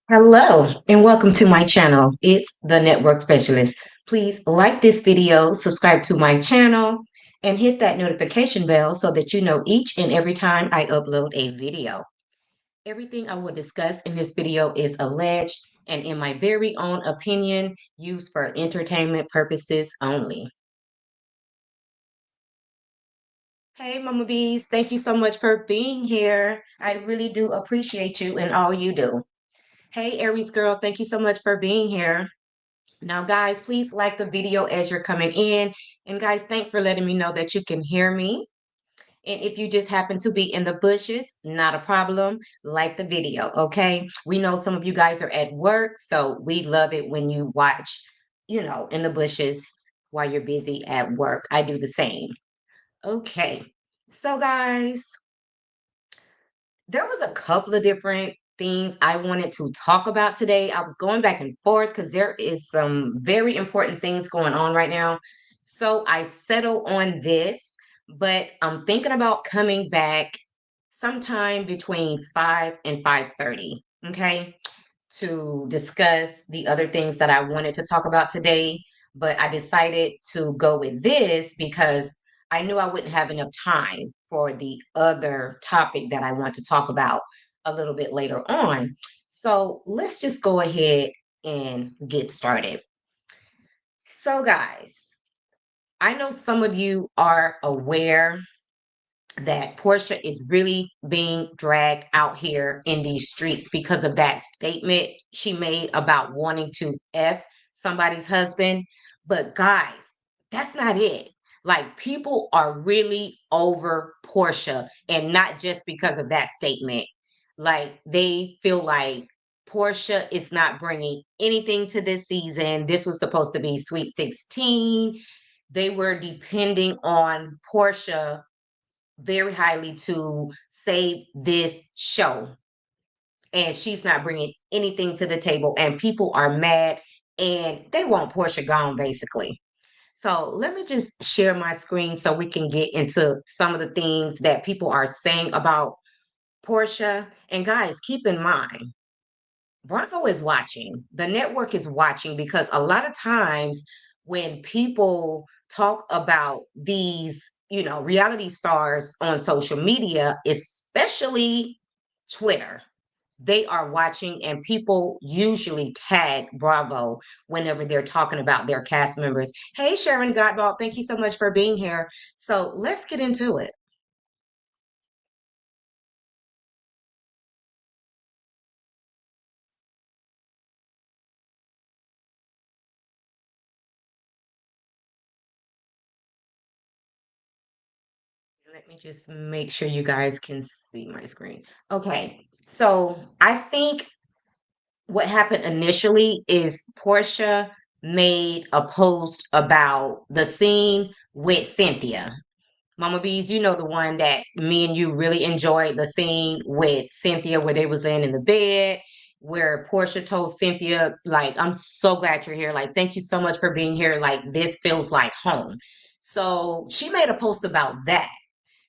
Hello and welcome to my channel. It's the Network Specialist. Please like this video, subscribe to my channel, and hit that notification bell so that you know each and every time I upload a video. Everything I will discuss in this video is alleged and in my very own opinion, used for entertainment purposes only. Hey, Mama Bees, thank you so much for being here. I really do appreciate you and all you do. Hey, Aries girl, thank you so much for being here. Now, guys, please like the video as you're coming in. And guys, thanks for letting me know that you can hear me. And if you just happen to be in the bushes, not a problem. Like the video, okay? We know some of you guys are at work, so we love it when you watch, in the bushes while you're busy at work. I do the same. Okay. So, guys, there was a couple of different things I wanted to talk about today. I was going back and forth because there is some very important things going on right now. So I settled on this, but I'm thinking about coming back sometime between 5 and 5:30, okay? To discuss the other things that I wanted to talk about today, but I decided to go with this because I knew I wouldn't have enough time for the other topic that I want to talk about a little bit later on. So let's just go ahead and get started. So, guys, I know some of you are aware that Porsha is really being dragged out here in these streets because of that statement she made about wanting to F somebody's husband. But guys, that's not it. Like, people are really over Porsha, and not just because of that statement. Like, they feel like Porsha is not bringing anything to this season. This was supposed to be Sweet 16. They were depending on Porsha very highly to save this show. And she's not bringing anything to the table. And people are mad and they want Portia gone, basically. So let me just share my screen so we can get into some of the things that people are saying about Portia. And guys, keep in mind, Bravo is watching. The network is watching because a lot of times when people talk about these, reality stars on social media, especially Twitter, they are watching and people usually tag Bravo whenever they're talking about their cast members. Hey, Sharon Gottwald, thank you so much for being here. So let's get into it. Let me just make sure you guys can see my screen. Okay, so I think what happened initially is Portia made a post about the scene with Cynthia. Mama Bees, you know the one that me and you really enjoyed the scene with Cynthia where they was laying in the bed, where Portia told Cynthia, like, I'm so glad you're here. Like, thank you so much for being here. Like, this feels like home. So she made a post about that.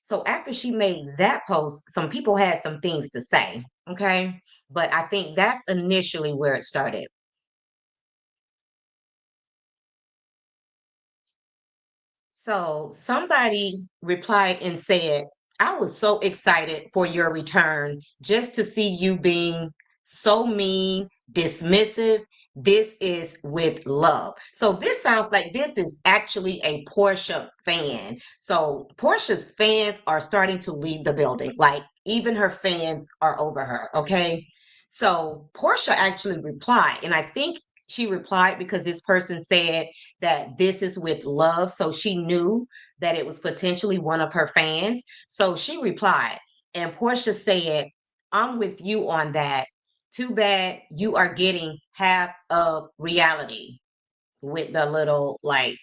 So after she made that post, some people had some things to say. Okay. But I think that's initially where it started. So somebody replied and said, I was so excited for your return just to see you being so mean, dismissive. This is with love. So this sounds like this is actually a Portia fan. So Portia's fans are starting to leave the building. Like, even her fans are over her. Okay. So Portia actually replied, and I think she replied because this person said that this is with love. So she knew that it was potentially one of her fans. So she replied, and Portia said, I'm with you on that. Too bad you are getting half of reality with the little, like,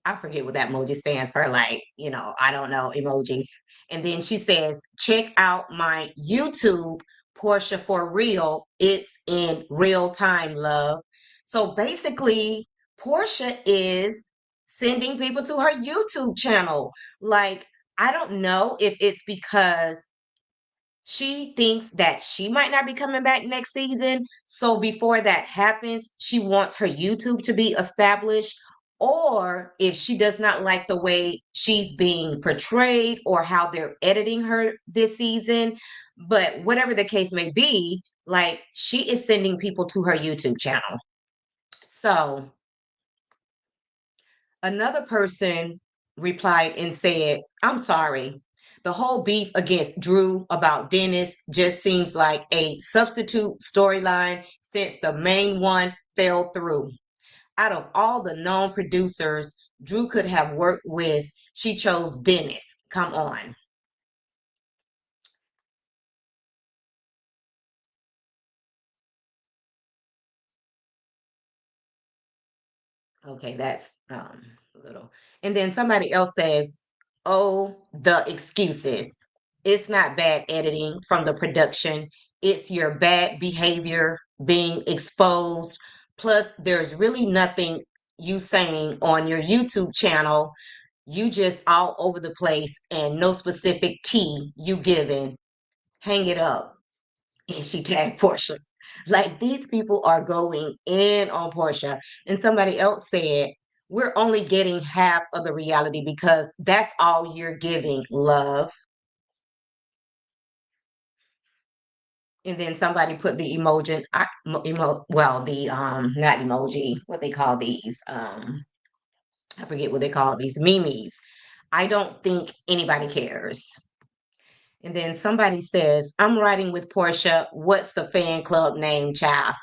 I forget what that emoji stands for, like, I don't know, emoji. And then she says, check out my YouTube, Portia for real. It's in real time, love. So basically, Portia is sending people to her YouTube channel. Like, I don't know if it's because She thinks that she might not be coming back next season. So before that happens, she wants her YouTube to be established. Or if she does not like the way she's being portrayed or how they're editing her this season, but whatever the case may be, like she is sending people to her YouTube channel. So another person replied and said, I'm sorry. The whole beef against Drew about Dennis just seems like a substitute storyline since the main one fell through. Out of all the known producers Drew could have worked with, she chose Dennis. Come on. Okay, that's a little. And then somebody else says, "Oh, the excuses. It's not bad editing from the production. It's your bad behavior being exposed. Plus, there's really nothing you saying on your YouTube channel. You just all over the place and no specific tea you giving. Hang it up." And she tagged Porsha. Like these people are going in on Porsha. And somebody else said, we're only getting half of the reality because that's all you're giving, love. And then somebody put the emoji, well, the not emoji, what they call these, I forget what they call these memes. I don't think anybody cares. And then somebody says, I'm riding with Portia. What's the fan club name, child?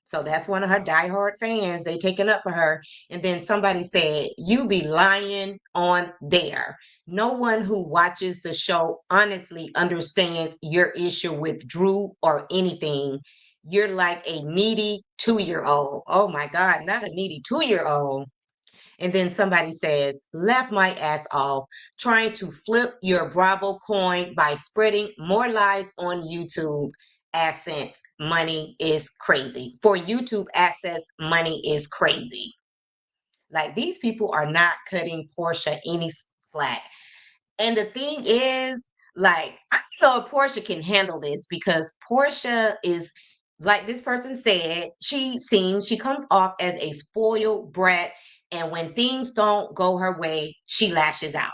So that's one of her diehard fans. They taking up for her. And then somebody said, you be lying on there. No one who watches the show honestly understands your issue with Drew or anything. You're like a needy 2-year old. Oh my God, not a needy 2-year old. And then somebody says, laugh my ass off, trying to flip your Bravo coin by spreading more lies on YouTube. AdSense money is crazy. For YouTube access, money is crazy. Like these people are not cutting Portia any slack. And the thing is, like, I don't know if Portia can handle this because Portia is, like this person said, she comes off as a spoiled brat. And when things don't go her way, she lashes out.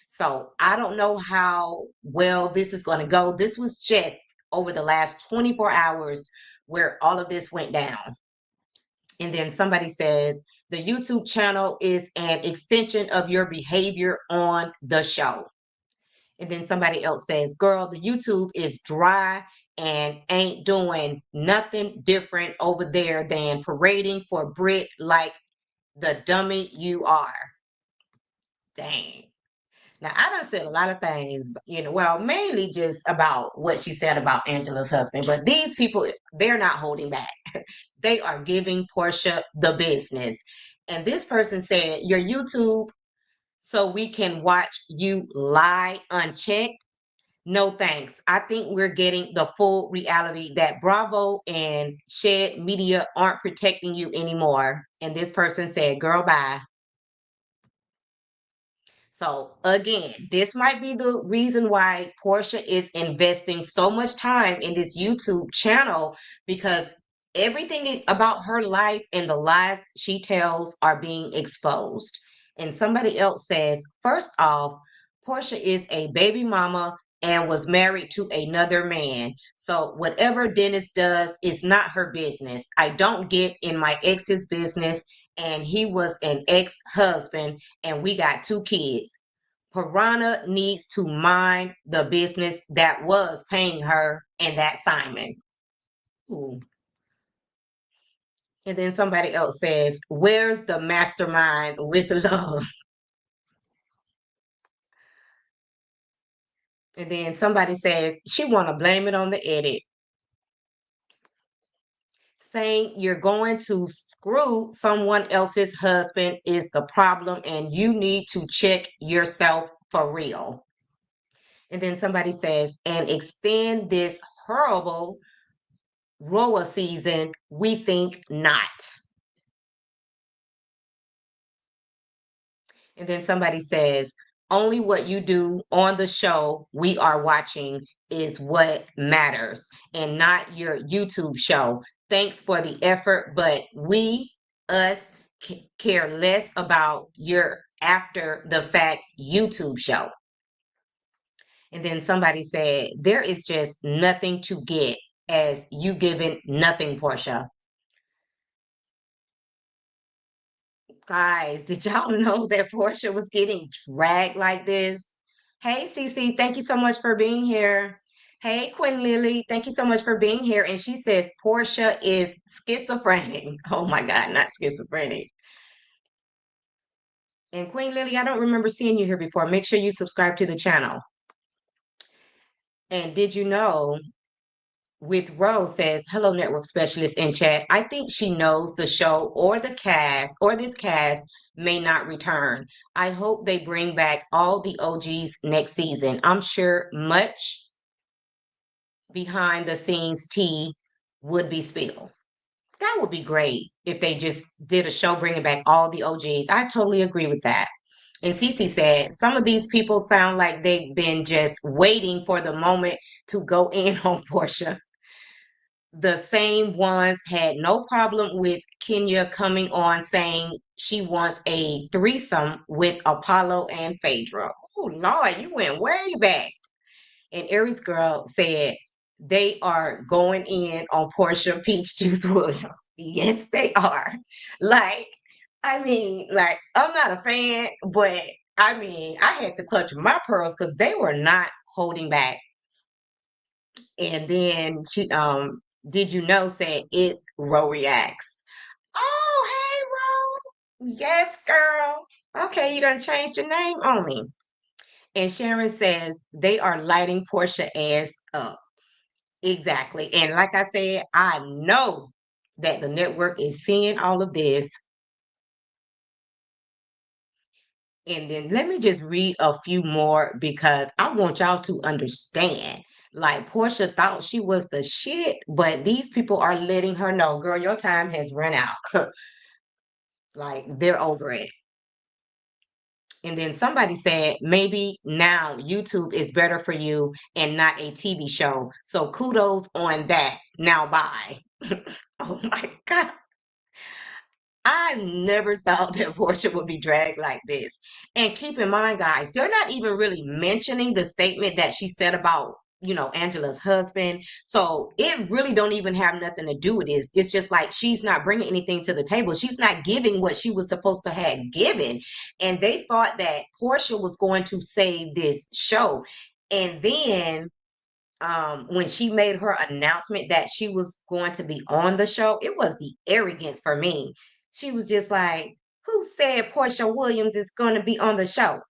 So I don't know how well this is going to go. This was just over the last 24 hours where all of this went down. And then somebody says, the YouTube channel is an extension of your behavior on the show. And then somebody else says, girl, the YouTube is dry and ain't doing nothing different over there than parading for Brit like the dummy you are. Dang. Now, I done said a lot of things, well, mainly just about what she said about Angela's husband, but these people, they're not holding back. They are giving Portia the business. And this person said, your YouTube, so we can watch you lie unchecked. No thanks. I think we're getting the full reality that Bravo and Shed Media aren't protecting you anymore. And this person said, girl, bye. So again, this might be the reason why Portia is investing so much time in this YouTube channel because everything about her life and the lies she tells are being exposed. And somebody else says, first off, Portia is a baby mama and was married to another man. So whatever Dennis does is not her business. I don't get in my ex's business, and he was an ex-husband and we got 2 kids. Piranha needs to mind the business that was paying her and that Simon. Ooh. And then somebody else says, where's the mastermind with love? And then somebody says, she want to blame it on the edit, saying you're going to screw someone else's husband is the problem and you need to check yourself for real. And then somebody says, and extend this horrible Roa season, we think not. And then somebody says, only what you do on the show we are watching is what matters, and not your YouTube show. Thanks for the effort, but us, care less about your after the fact YouTube show. And then somebody said, there is just nothing to get as you giving nothing, Porsha. Guys, did y'all know that Porsha was getting dragged like this? Hey, Cece, thank you so much for being here. Hey, Quinn Lily, thank you so much for being here. And she says Porsha is schizophrenic. Oh my God, not schizophrenic. And Queen Lily, I don't remember seeing you here before. Make sure you subscribe to the channel. And did you know with Rose says, hello, network specialist in chat. I think she knows the show or the cast or this cast may not return. I hope they bring back all the OGs next season. I'm sure much behind the scenes tea would be spilled. That would be great if they just did a show bringing back all the OGs. I totally agree with that. And Cece said, some of these people sound like they've been just waiting for the moment to go in on Porsha. The same ones had no problem with Kenya coming on saying she wants a threesome with Apollo and Phaedra. Oh Lord, you went way back. And Aries Girl said they are going in on Portia Peach Juice Williams. Yes, they are. Like, I mean, like, I'm not a fan, but I mean, I had to clutch my pearls because they were not holding back. And then she did you know said it's Ro Reacts. Oh, hey Ro. Yes, girl. Okay, you done changed your name on me. And Sharon says they are lighting Portia ass up. Exactly. And like I said, I know that the network is seeing all of this. And then let me just read a few more because I want y'all to understand. Like Portia thought she was the shit, but these people are letting her know, girl, your time has run out. Like they're over it. And then somebody said, maybe now YouTube is better for you and not a TV show. So kudos on that. Now bye. Oh my God. I never thought that Portia would be dragged like this. And keep in mind, guys, they're not even really mentioning the statement that she said about, Angela's husband. So it really don't even have nothing to do with this. It's just like she's not bringing anything to the table. She's not giving what she was supposed to have given. And they thought that Portia was going to save this show. And then when she made her announcement that she was going to be on the show, it was the arrogance for me. She was just like, who said Portia Williams is going to be on the show?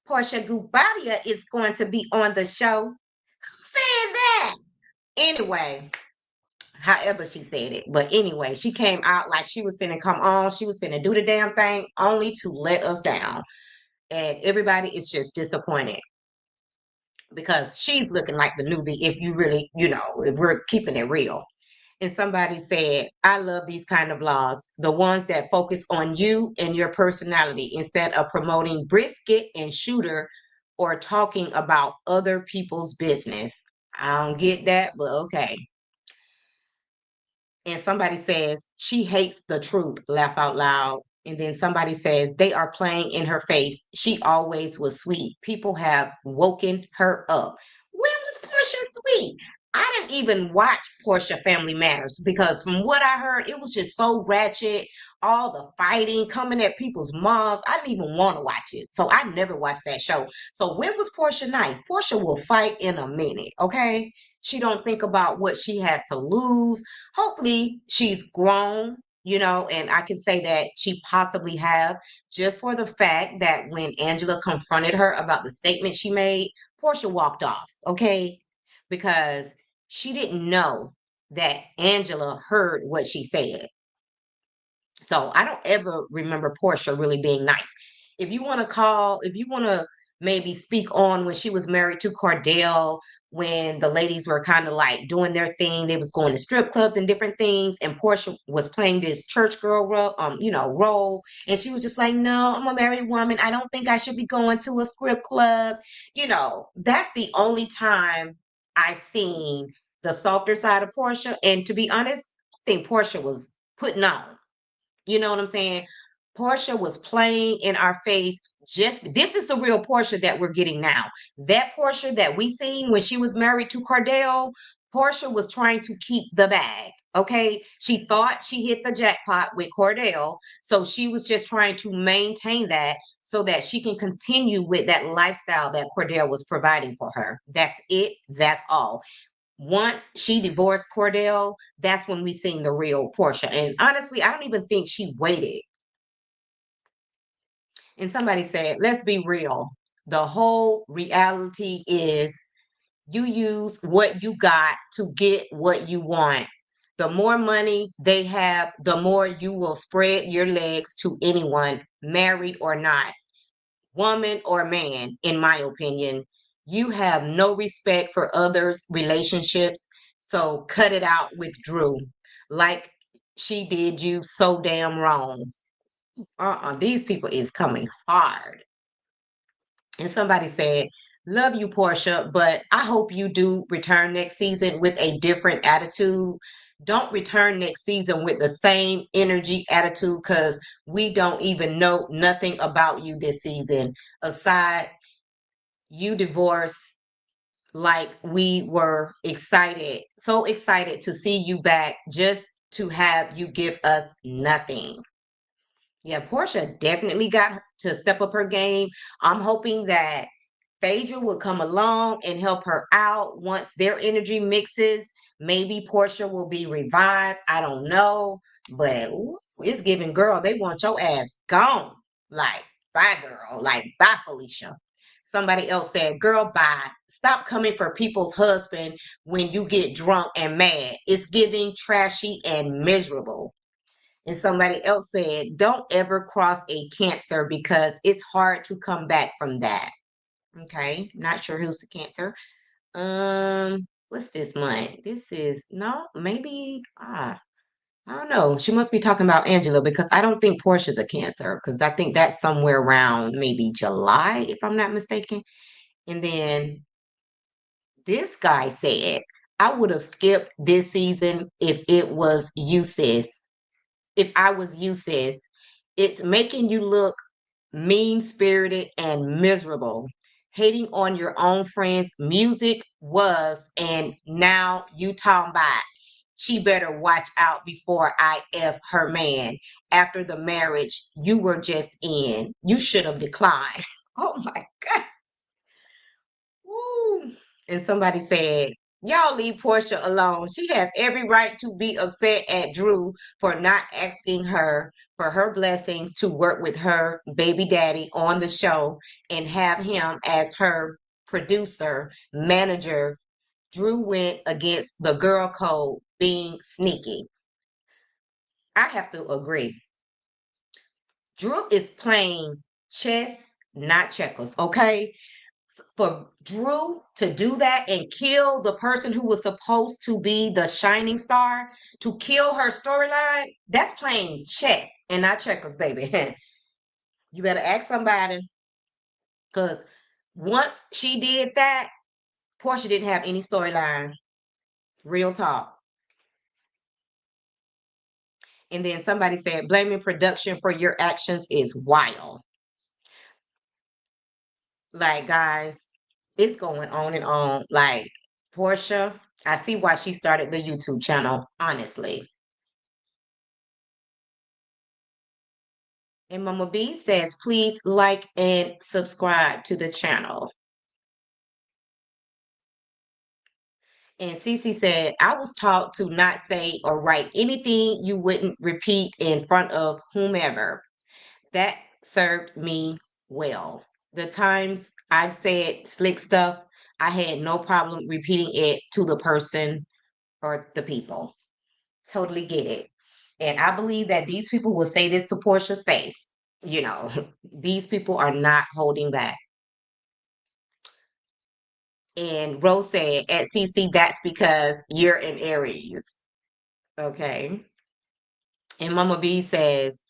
Portia Gubadia is going to be on the show. Who said that? Anyway, however she said it. But anyway, she came out like she was finna come on. She was finna do the damn thing only to let us down. And everybody is just disappointed because she's looking like the newbie if you really, if we're keeping it real. And somebody said, I love these kind of vlogs, the ones that focus on you and your personality instead of promoting brisket and shooter or talking about other people's business. I don't get that, but okay. And somebody says, she hates the truth, laugh out loud. And then somebody says, they are playing in her face. She always was sweet. People have woken her up. When was Portia sweet? I didn't even watch Portia Family Matters because from what I heard, it was just so ratchet. All the fighting coming at people's moms. I didn't even want to watch it. So I never watched that show. So when was Portia nice? Portia will fight in a minute, okay? She don't think about what she has to lose. Hopefully she's grown, and I can say that she possibly have, just for the fact that when Angela confronted her about the statement she made, Portia walked off, okay? Because she didn't know that Angela heard what she said. So I don't ever remember Portia really being nice. If you want to maybe speak on when she was married to Cordell, when the ladies were kind of like doing their thing. They was going to strip clubs and different things, and Portia was playing this church girl role, role, and she was just like, "No, I'm a married woman. I don't think I should be going to a strip club." That's the only time I seen the softer side of Portia. And to be honest, I think Portia was putting on. You know what I'm saying? Portia was playing in our face. Just this is the real Portia that we're getting now. That Portia that we seen when she was married to Cardell, Portia was trying to keep the bag. Okay. She thought she hit the jackpot with Cordell. So she was just trying to maintain that so that she can continue with that lifestyle that Cordell was providing for her. That's it. That's all. Once she divorced Cordell, that's when we seen the real Portia. And honestly, I don't even think she waited. And somebody said, let's be real. The whole reality is you use what you got to get what you want. The more money they have, the more you will spread your legs to anyone, married or not, woman or man, in my opinion. You have no respect for others' relationships. So cut it out with Drew. Like she did you so damn wrong. These people is coming hard. And somebody said, love you, Portia, but I hope you do return next season with a different attitude. Don't return next season with the same energy attitude because we don't even know nothing about you this season. Aside, you divorced like we were excited, so excited to see you back just to have you give us nothing. Yeah, Portia definitely got to step up her game. I'm hoping that Phaedra will come along and help her out once their energy mixes. Maybe Portia will be revived. I don't know. But ooh, it's giving, girl, they want your ass gone. Like, bye, girl. Like, bye, Felicia. Somebody else said, girl, bye. Stop coming for people's husband when you get drunk and mad. It's giving trashy and miserable. And somebody else said, don't ever cross a Cancer because it's hard to come back from that. Okay, not sure who's the Cancer. What's this month? This is no, maybe I don't know. She must be talking about Angela because I don't think Portia's a Cancer because I think that's somewhere around maybe July, if I'm not mistaken. And then this guy said, I would have skipped this season if it was you, sis. If I was you, sis. It's making you look mean spirited and miserable, hating on your own friends. Music was, and now you talking about she better watch out before I F her man. After the marriage you were just in, you should have declined. Oh my God. Woo. And somebody said, y'all leave Portia alone. She has every right to be upset at Drew for not asking her for her blessings to work with her baby daddy on the show and have him as her producer, manager. Drew went against the girl code being sneaky. I have to agree. Drew is playing chess, not checkers, okay? For Drew to do that and kill the person who was supposed to be the shining star, to kill her storyline, that's playing chess and not checkers, baby. You better ask somebody because once she did that, Portia didn't have any storyline. Real talk. And then somebody said, blaming production for your actions is wild. Like, guys, it's going on and on. Like, Portia, I see why she started the YouTube channel, honestly. And Mama B says, please like and subscribe to the channel. And Cece said, I was taught to not say or write anything you wouldn't repeat in front of whomever. That served me well. The times I've said slick stuff, I had no problem repeating it to the person or the people. Totally get it. And I believe that these people will say this to Portia's face. These people are not holding back. And Rose said, at CC, that's because you're an Aries. Okay. And Mama B says,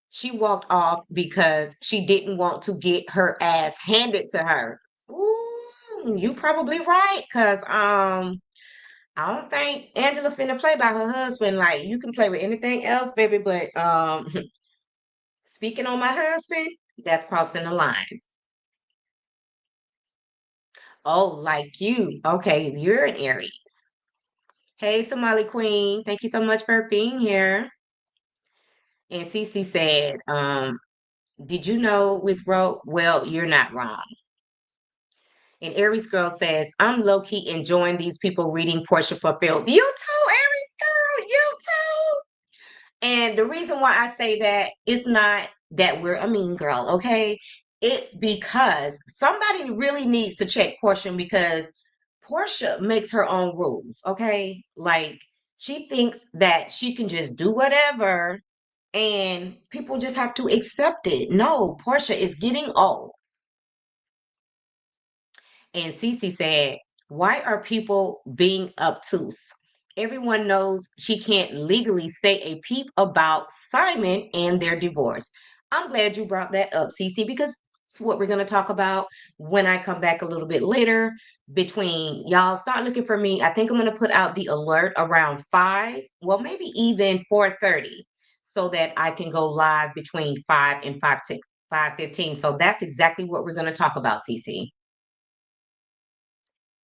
she walked off because she didn't want to get her ass handed to her. Ooh, you probably right, cause I don't think Angela finna play by her husband. Like you can play with anything else, baby, but speaking on my husband, that's crossing the line. Oh, like you. Okay, you're an Aries. Hey, Somali Queen, thank you so much for being here. And Cece said, did you know with Ro? Well, you're not wrong. And Aries Girl says, I'm low key enjoying these people reading Portia Fulfilled. You too, Aries Girl, you too. And the reason why I say that is not that we're a mean girl, okay? It's because somebody really needs to check Portia because Portia makes her own rules, okay? Like she thinks that she can just do whatever and people just have to accept it. No, Portia is getting old. And Cece said, why are people being obtuse? Everyone knows she can't legally say a peep about Simon and their divorce. I'm glad you brought that up, Cece, because it's what we're going to talk about when I come back a little bit later. Between y'all, start looking for me. I think I'm going to put out the alert around 5, well, maybe even 4:30, so that I can go live between 5 and 5:15. So that's exactly what we're going to talk about, Cece.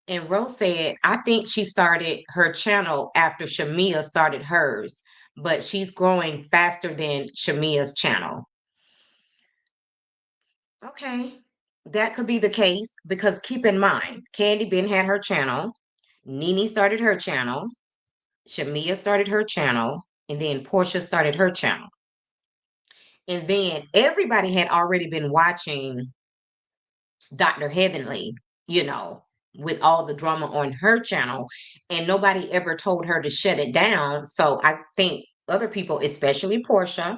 And Rose said, I think she started her channel after Shamia started hers, but she's growing faster than Shamia's channel. Okay, that could be the case because keep in mind, Candy Ben had her channel, Nene started her channel, Shamia started her channel, and then Portia started her channel. And then everybody had already been watching Dr. Heavenly, you know, with all the drama on her channel, and nobody ever told her to shut it down. So I think other people, especially Portia,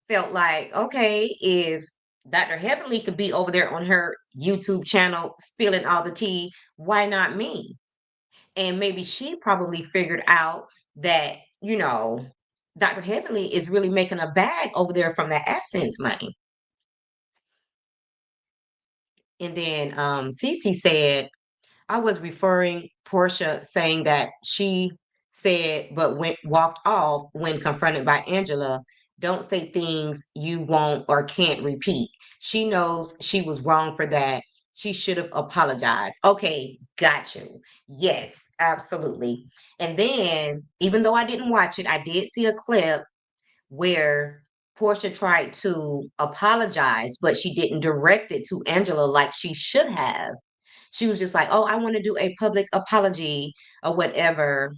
felt like, okay, if Dr. Heavenly could be over there on her YouTube channel spilling all the tea, why not me? And maybe she probably figured out that, Dr. Heavenly is really making a bag over there from that AdSense money. And then Cece said, I was referring Portia saying that she said but went walked off when confronted by Angela. Don't say things you won't or can't repeat. She knows she was wrong for that. She should have apologized. Okay, got you. Yes, absolutely. And then, even though I didn't watch it, I did see a clip where Portia tried to apologize, but she didn't direct it to Angela like she should have. She was just like, oh, I want to do a public apology or whatever,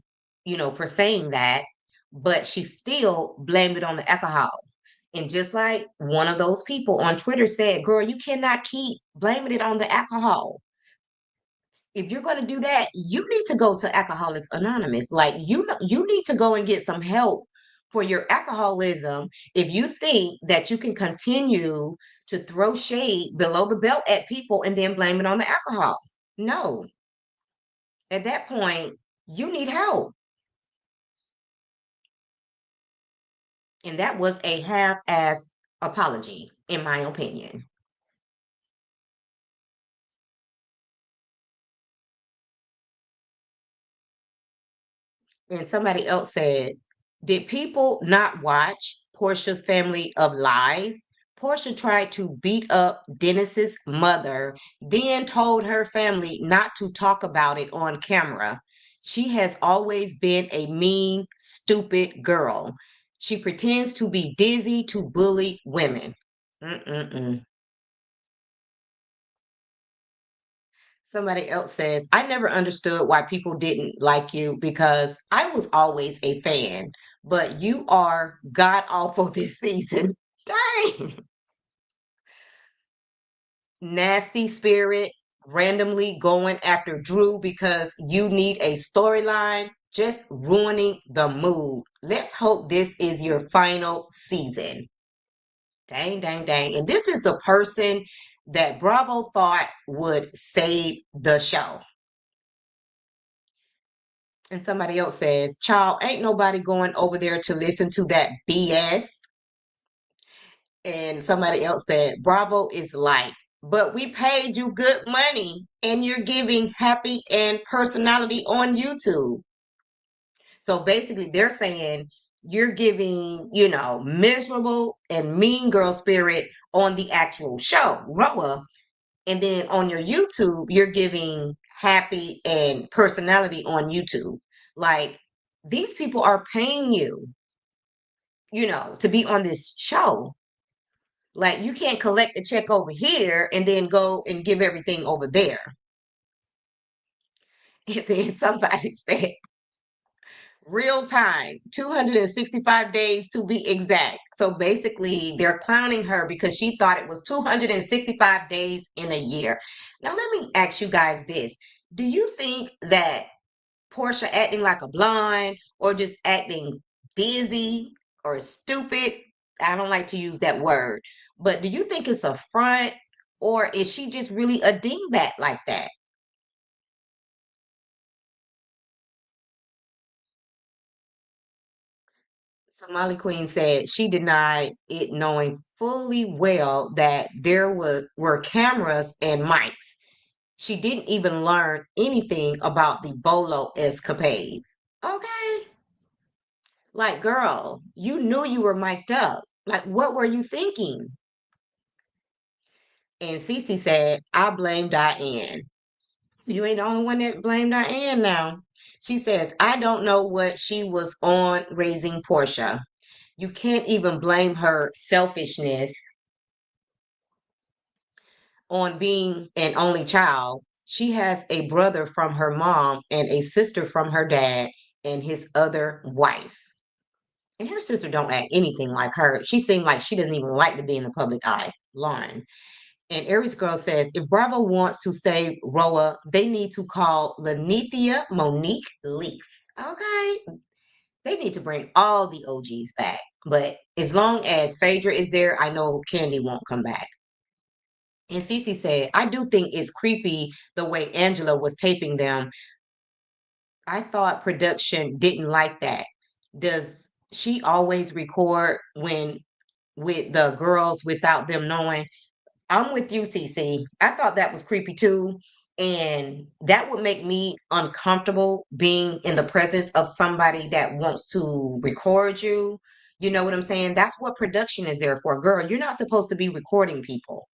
for saying that. But she still blamed it on the alcohol. And just like one of those people on Twitter said, girl, you cannot keep blaming it on the alcohol. If you're going to do that, you need to go to Alcoholics Anonymous. Like you need to go and get some help for your alcoholism if you think that you can continue to throw shade below the belt at people and then blame it on the alcohol. No, at that point, you need help. And that was a half-ass apology, in my opinion. And somebody else said, did people not watch Portia's Family of Lies? Portia tried to beat up Dennis's mother, then told her family not to talk about it on camera. She has always been a mean, stupid girl. She pretends to be dizzy to bully women. Mm-mm-mm. Somebody else says, I never understood why people didn't like you because I was always a fan, but you are god awful this season. Dang. Nasty spirit randomly going after Drew because you need a storyline, just ruining the mood. Let's hope this is your final season. Dang, dang, dang. And this is the person that Bravo thought would save the show. And somebody else says, child, ain't nobody going over there to listen to that BS. And somebody else said, Bravo is like, but we paid you good money and you're giving happy and personality on YouTube. So basically, they're saying you're giving, miserable and mean girl spirit on the actual show, Roa. And then on your YouTube, you're giving happy and personality on YouTube. Like, these people are paying you, to be on this show. Like, you can't collect a check over here and then go and give everything over there. And then somebody said, real time, 265 days to be exact. So basically, they're clowning her because she thought it was 265 days in a year. Now, let me ask you guys this. Do you think that Porsha acting like a blonde or just acting dizzy or stupid? I don't like to use that word, but do you think it's a front or is she just really a dingbat like that? Somali Queen said she denied it, knowing fully well that there were cameras and mics. She didn't even learn anything about the Bolo escapades. Okay. Like, girl, you knew you were mic'd up. Like, what were you thinking? And Cece said, I blame Diane. You ain't the only one that blamed Diane now. She says, I don't know what she was on raising Portia. You can't even blame her selfishness on being an only child. She has a brother from her mom and a sister from her dad and his other wife. And her sister don't act anything like her. She seemed like she doesn't even like to be in the public eye. Lauren. And Aries Girl says, if Bravo wants to save Roa, they need to call Lanithia Monique Leaks. Okay. They need to bring all the OGs back. But as long as Phaedra is there, I know Candy won't come back. And Cece said, I do think it's creepy the way Angela was taping them. I thought production didn't like that. Does she always record when with the girls without them knowing? I'm with you, CC. I thought that was creepy too. And that would make me uncomfortable being in the presence of somebody that wants to record you. You know what I'm saying? That's what production is there for. Girl, you're not supposed to be recording people.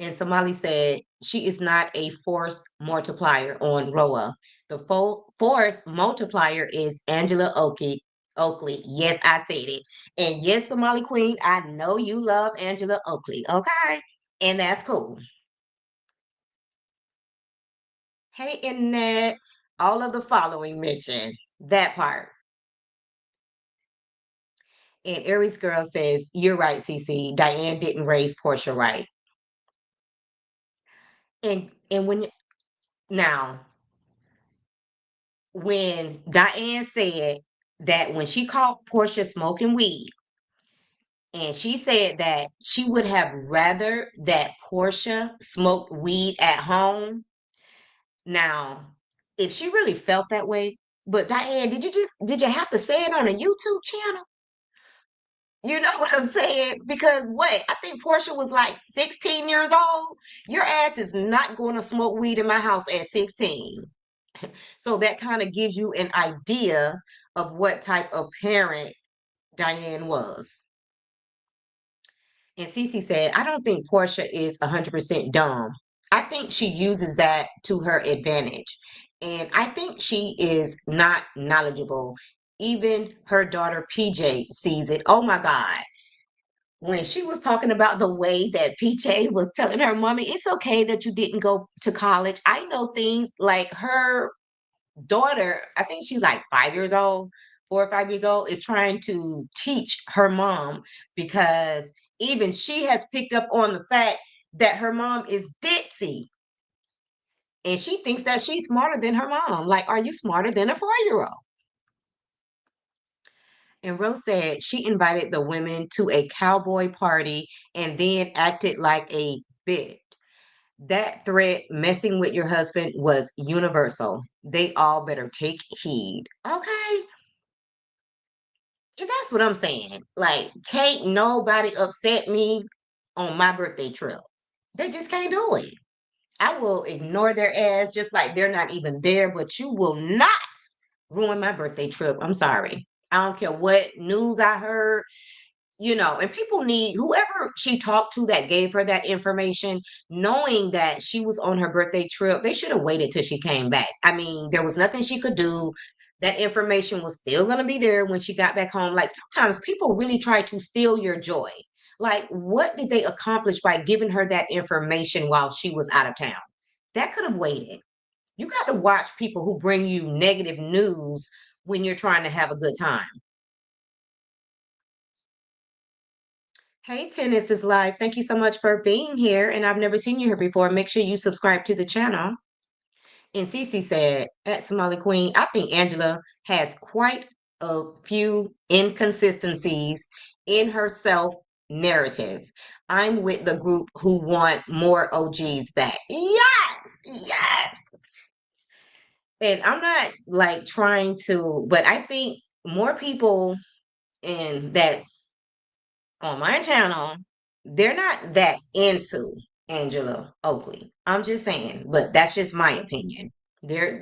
And Somali said she is not a force multiplier on Roa. The force multiplier is Angela Oakley. Oakley. Yes, I said it. And yes, Somali Queen, I know you love Angela Oakley. Okay. And that's cool. Hey, Internet. All of the following mentioned that part. And Aries Girl says, you're right, Cece. Diane didn't raise Portia right. And now when Diane said that when she caught Portia smoking weed, and she said that she would have rather that Portia smoked weed at home. Now, if she really felt that way, but Diane, did you have to say it on a YouTube channel? You know what I'm saying? Because what? I think Portia was like 16 years old. Your ass is not going to smoke weed in my house at 16. So that kind of gives you an idea of what type of parent Diane was. And Cece said, I don't think Portia is 100% dumb. I think she uses that to her advantage. And I think she is not knowledgeable. Even her daughter PJ sees it. Oh my God. When she was talking about the way that PJ was telling her mommy, it's okay that you didn't go to college. I know things like her daughter, I think she's like 5 years old, 4 or 5 years old, is trying to teach her mom because even she has picked up on the fact that her mom is ditzy and she thinks that she's smarter than her mom. Like, are you smarter than a 4 year old? And Rose said she invited the women to a cowboy party and then acted like a bitch. That threat, messing with your husband, was universal. They all better take heed. Okay? And that's what I'm saying. Like, can't nobody upset me on my birthday trip. They just can't do it. I will ignore their ass just like they're not even there, but you will not ruin my birthday trip. I'm sorry. I don't care what news I heard, and people need whoever she talked to that gave her that information, knowing that she was on her birthday trip, they should have waited till she came back. I mean, there was nothing she could do. That information was still going to be there when she got back home. Like sometimes people really try to steal your joy. Like, what did they accomplish by giving her that information while she was out of town? That could have waited. You got to watch people who bring you negative news when you're trying to have a good time. Hey, Tennis is live. Thank you so much for being here. And I've never seen you here before. Make sure you subscribe to the channel. And Cece said, at Somali Queen, I think Angela has quite a few inconsistencies in her self narrative. I'm with the group who want more OGs back. Yes, yes. And I'm not like trying to, but I think more people, and that's on my channel, they're not that into Angela Oakley. I'm just saying, but that's just my opinion.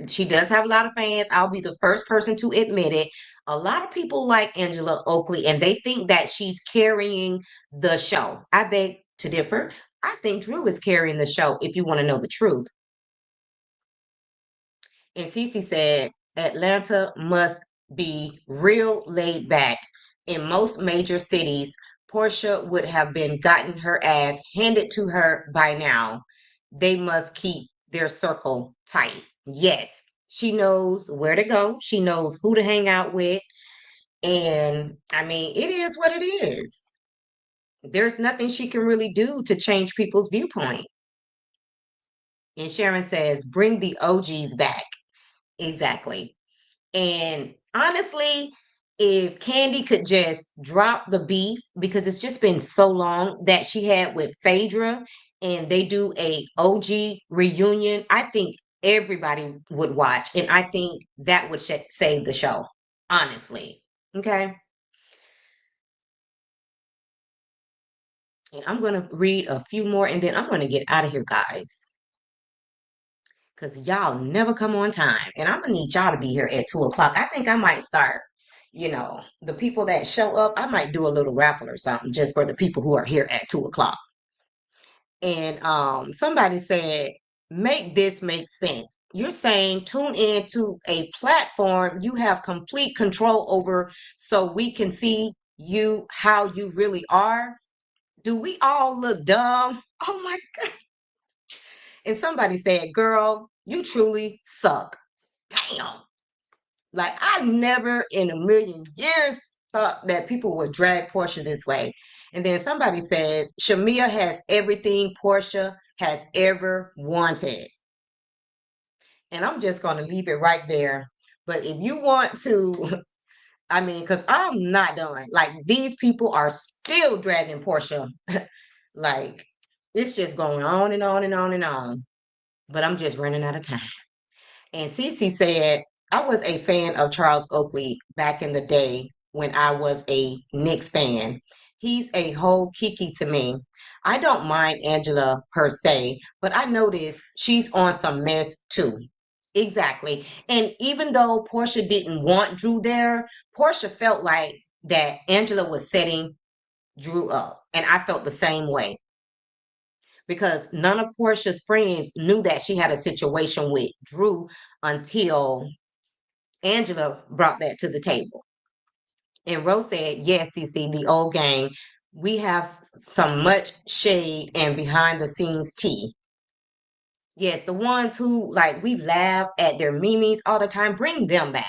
She does have a lot of fans. I'll be the first person to admit it. A lot of people like Angela Oakley and they think that she's carrying the show. I beg to differ. I think Drew is carrying the show if you want to know the truth. And Cece said Atlanta must be real laid back. In most major cities, Porsha would have been gotten her ass handed to her by now. They must keep their circle tight. Yes, she knows where to go. She knows who to hang out with. And I mean, it is what it is. There's nothing she can really do to change people's viewpoint. And Sharon says, bring the OGs back. Exactly. And honestly, if Candy could just drop the beef, because it's just been so long that she had with Phaedra, and they do a OG reunion, I think everybody would watch, and I think that would save the show. Honestly, okay. And I'm gonna read a few more, and then I'm gonna get out of here, guys, because y'all never come on time, and I'm gonna need y'all to be here at 2 o'clock. I think I might start. The people that show up, I might do a little raffle or something just for the people who are here at 2 o'clock. And somebody said, make this make sense. You're saying tune in to a platform you have complete control over so we can see you how you really are. Do we all look dumb? Oh my God. And somebody said, girl, you truly suck. Damn. Like I never in a million years thought that people would drag Porsha this way. And then somebody says Shamia has everything Porsha has ever wanted. And I'm just gonna leave it right there. But if you want to, I mean, because I'm not done. Like these people are still dragging Porsha. Like it's just going on and on and on and on. But I'm just running out of time. And Cece said, I was a fan of Charles Oakley back in the day when I was a Knicks fan. He's a whole Kiki to me. I don't mind Angela per se, but I noticed she's on some mess too. Exactly. And even though Porsha didn't want Drew there, Porsha felt like that Angela was setting Drew up. And I felt the same way because none of Porsha's friends knew that she had a situation with Drew until Angela brought that to the table. And Rose said, yes, CC, the old gang. We have some much shade and behind the scenes tea. Yes, the ones who like we laugh at their memes all the time, bring them back.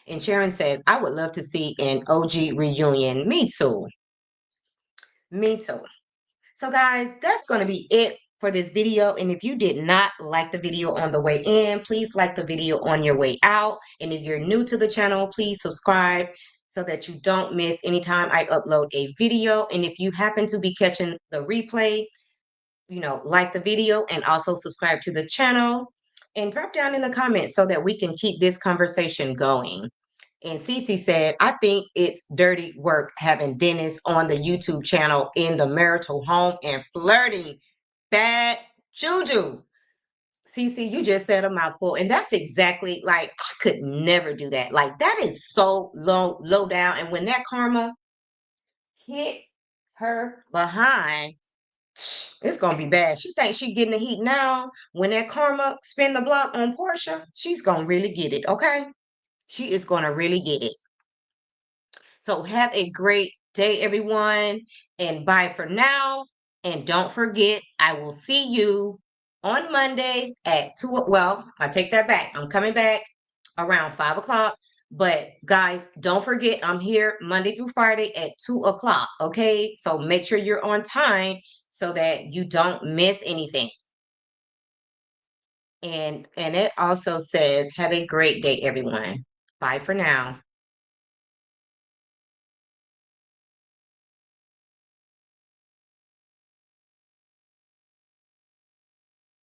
And Sharon says, I would love to see an OG reunion. Me too. Me too. So guys, that's going to be it for this video. And if you did not like the video on the way in, please like the video on your way out. And if you're new to the channel, please subscribe so that you don't miss anytime I upload a video. And if you happen to be catching the replay, like the video and also subscribe to the channel and drop down in the comments so that we can keep this conversation going. And Cece said, I think it's dirty work having Dennis on the YouTube channel in the marital home and flirting. Bad juju. Cece, you just said a mouthful. And that's exactly like, I could never do that. Like, that is so low down. And when that karma hit her behind, it's gonna be bad. She thinks she getting the heat now. When that karma spin the block on Porsha, she's gonna really get it. Okay, she is gonna really get it. So have a great day, everyone, and bye for now. And don't forget, I will see you on Monday at 2. Well, I take that back. I'm coming back around 5 o'clock. But guys, don't forget, I'm here Monday through Friday at 2 o'clock. Okay, so make sure you're on time so that you don't miss anything. And it also says, have a great day, everyone. Bye for now.